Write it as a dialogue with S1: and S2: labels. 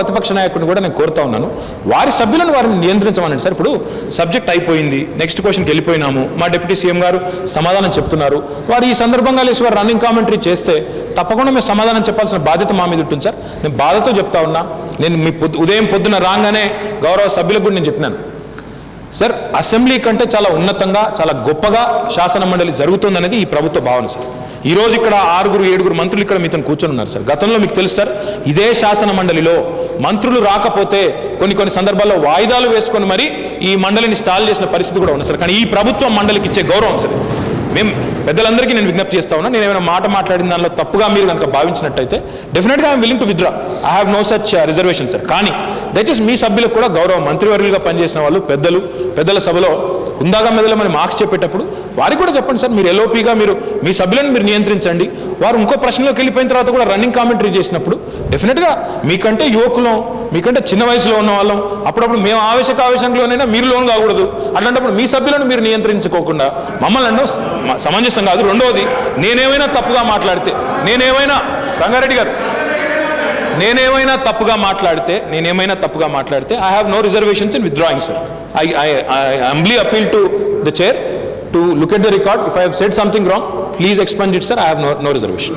S1: ప్రతిపక్ష నాయకుడిని కూడా నేను కోరుతా ఉన్నాను, వారి సభ్యులను వారిని నియంత్రించమనండి సార్. ఇప్పుడు సబ్జెక్ట్ అయిపోయింది, నెక్స్ట్ క్వశ్చన్కి వెళ్ళిపోయినాము, మా డిప్యూటీ సీఎం గారు సమాధానం చెప్తున్నారు, వారు ఈ సందర్భంగా లేసి వారు రన్నింగ్ కామెంటరీ చేస్తే తప్పకుండా మేము సమాధానం చెప్పాల్సిన బాధ్యత మా మీద ఉంటుంది సార్. నేను బాధతో చెప్తా ఉన్నా. నేను మీ ఉదయం పొద్దున రాగానే గౌరవ సభ్యులకు కూడా నేను చెప్పినాను సార్, అసెంబ్లీ కంటే చాలా ఉన్నతంగా చాలా గొప్పగా శాసన మండలి జరుగుతుందనేది ఈ ప్రభుత్వ భావన సార్. ఈరోజు ఇక్కడ 6-7 మంత్రులు ఇక్కడ మీతో కూర్చొని ఉన్నారు సార్. గతంలో మీకు తెలుసు సార్, ఇదే శాసన మండలిలో మంత్రులు రాకపోతే కొన్ని సందర్భాల్లో వాయిదాలు వేసుకొని మరి ఈ మండలిని స్టాల్ చేసిన పరిస్థితి కూడా ఉంది సార్. కానీ ఈ ప్రభుత్వం మండలికి ఇచ్చే గౌరవం సార్. మేము పెద్దలందరికీ నేను విజ్ఞప్తి చేస్తా ఉన్నా, నేను ఏమైనా మాట్లాడిన దానిలో తప్పుగా మీరు కనుక భావించినట్టయితే డెఫినెట్గా I'm willing to withdraw. I have no such reservation sir. కానీ దయచేసి మీ సభ్యులకు కూడా గౌరవం, మంత్రివర్యులుగా పనిచేసిన వాళ్ళు పెద్దల సభలో ఉందాగా మెదలమని మార్క్స్ చెప్పేటప్పుడు వారికి కూడా చెప్పండి సార్, మీరు ఎల్ఓపిగా మీరు మీ సభ్యులను మీరు నియంత్రించండి. వారు ఇంకో ప్రశ్నలోకి వెళ్ళిపోయిన తర్వాత కూడా రన్నింగ్ కామెంటరీ చేసినప్పుడు డెఫినెట్గా మీకంటే యువకులం, మీకంటే చిన్న వయసులో ఉన్న వాళ్ళం, అప్పుడప్పుడు మేము ఆవేశంలోనైనా మీరు లోన్ కాకూడదు. అట్లాంటప్పుడు మీ సభ్యులను మీరు నియంత్రించుకోకుండా మమ్మల్ని అంటే సమంజసం కాదు. రెండవది, నేనేమైనా తప్పుగా మాట్లాడితే రంగారెడ్డి గారు నేనేమైనా తప్పుగా మాట్లాడితే I have no reservations in withdrawing sir. I humbly appeal to the chair to look at the record. If I have said something wrong, please expunge it, sir. I have no reservation.